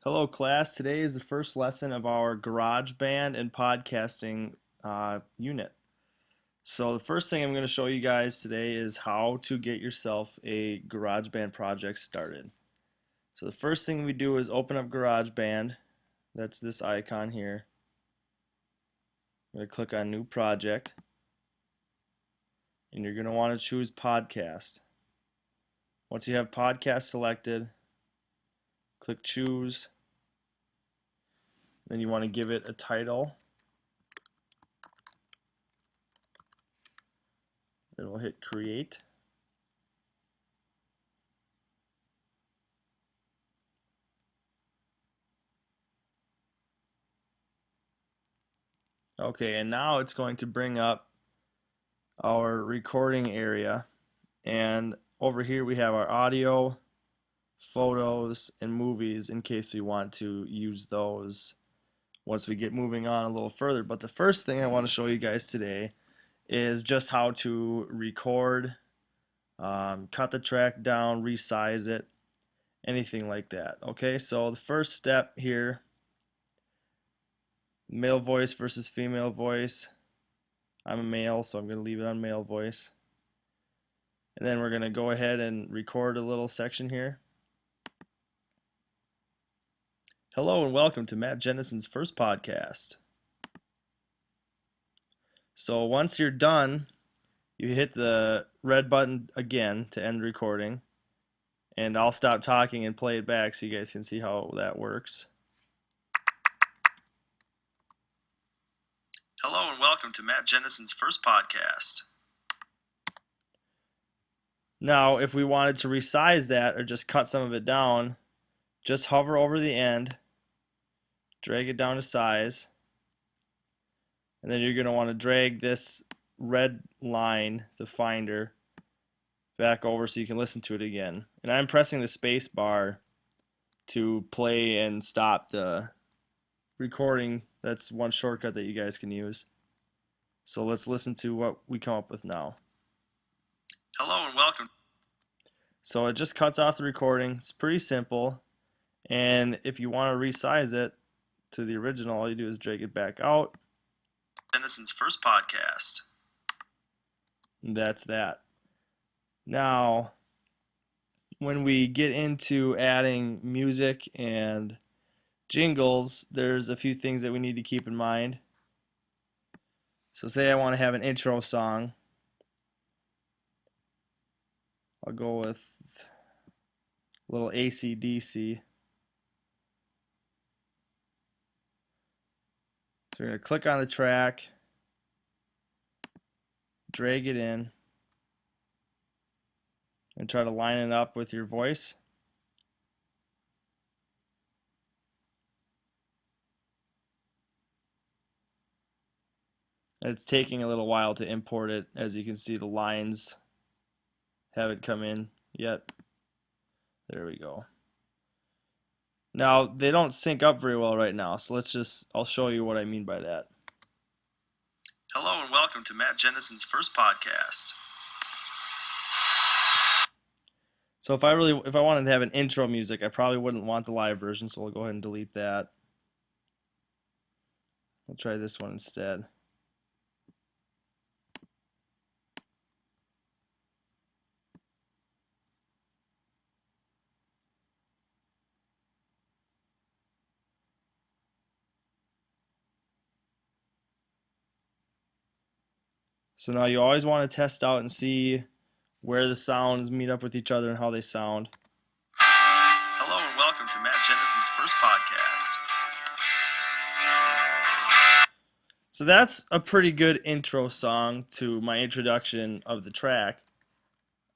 Hello, class. Today is the first lesson of our GarageBand and podcasting unit. So the first thing I'm going to show you guys today is how to get yourself a GarageBand project started. So the first thing we do is open up GarageBand. That's this icon here. I'm going to click on New Project, and you're going to want to choose Podcast. Once you have Podcast selected, click Choose. Then you want to give it a title. Then we'll hit Create. Okay, and now it's going to bring up our recording area, and over here we have our audio, photos, and movies in case you want to use those once we get moving on a little further. But the first thing I want to show you guys today is just how to record, cut the track down, resize it, anything like that. Okay, so the first step here, male voice versus female voice. I'm a male, so I'm going to leave it on male voice. And then we're going to go ahead and record a little section here. Hello and welcome to Matt Jennison's first podcast. So once you're done, you hit the red button again to end the recording. And I'll stop talking and play it back so you guys can see how that works. Hello and welcome to Matt Jennison's first podcast. Now, if we wanted to resize that or just cut some of it down, just hover over the end, drag it down to size, and then you're going to want to drag this red line, the finder, back over so you can listen to it again. And I'm pressing the space bar to play and stop the recording. That's one shortcut that you guys can use. So let's listen to what we come up with now. Hello and welcome. So it just cuts off the recording. It's pretty simple. And if you want to resize it to the original, all you do is drag it back out. Jennison's first podcast. And that's that. Now, when we get into adding music and jingles, there's a few things that we need to keep in mind. So say I want to have an intro song. I'll go with a little AC/DC. So we're going to click on the track, drag it in, and try to line it up with your voice. It's taking a little while to import it. As you can see, the lines haven't come in yet. There we go. Now, they don't sync up very well right now, so I'll show you what I mean by that. Hello and welcome to Matt Jennison's first podcast. So if I wanted to have an intro music, I probably wouldn't want the live version, so we'll go ahead and delete that. We'll try this one instead. So now you always want to test out and see where the sounds meet up with each other and how they sound. Hello and welcome to Matt Jennison's first podcast. So that's a pretty good intro song to my introduction of the track.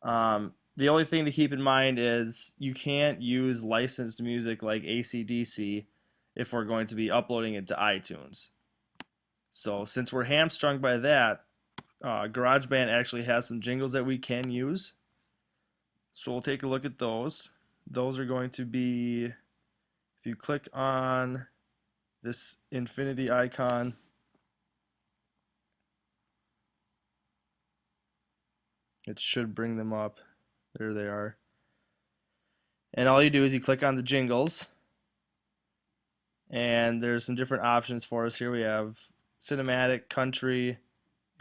The only thing to keep in mind is you can't use licensed music like AC/DC if we're going to be uploading it to iTunes. So since we're hamstrung by that, GarageBand actually has some jingles that we can use. So we'll take a look at those. Those are going to be, if you click on this infinity icon, it should bring them up. There they are. And all you do is you click on the jingles, And there's some different options for us here. We have cinematic, country,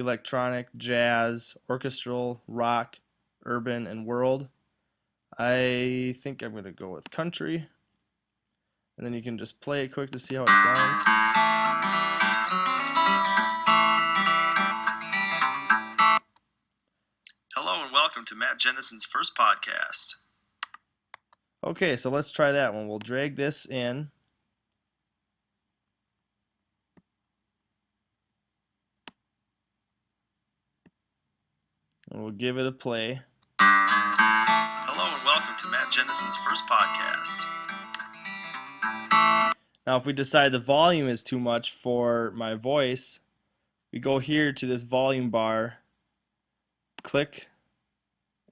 electronic, jazz, orchestral, rock, urban, and world. I think I'm going to go with country. And then you can just play it quick to see how it sounds. Hello and welcome to Matt Jennison's first podcast. Okay, so let's try that one. We'll drag this in. And we'll give it a play. Hello and welcome to Matt Jennison's first podcast. Now, if we decide the volume is too much for my voice, we go here to this volume bar, click,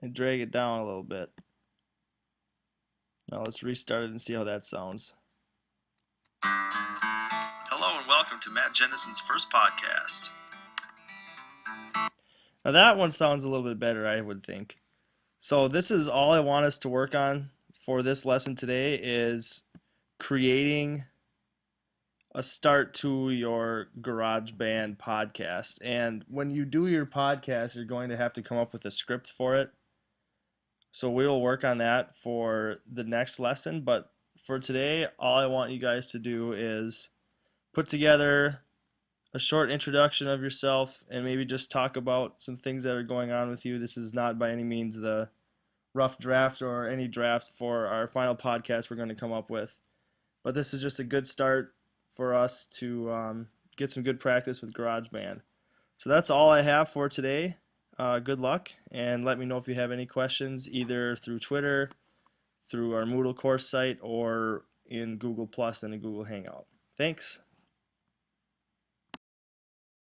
and drag it down a little bit. Now let's restart it and see how that sounds. Hello and welcome to Matt Jennison's first podcast. Now that one sounds a little bit better, I would think. So this is all I want us to work on for this lesson today, is creating a start to your GarageBand podcast. And when you do your podcast, you're going to have to come up with a script for it. So we will work on that for the next lesson. But for today, all I want you guys to do is put together a short introduction of yourself and maybe just talk about some things that are going on with you. This is not by any means the rough draft or any draft for our final podcast we're going to come up with. But this is just a good start for us to get some good practice with GarageBand. So that's all I have for today. Good luck, and let me know if you have any questions, either through Twitter, through our Moodle course site, or in Google Plus and a Google Hangout. Thanks.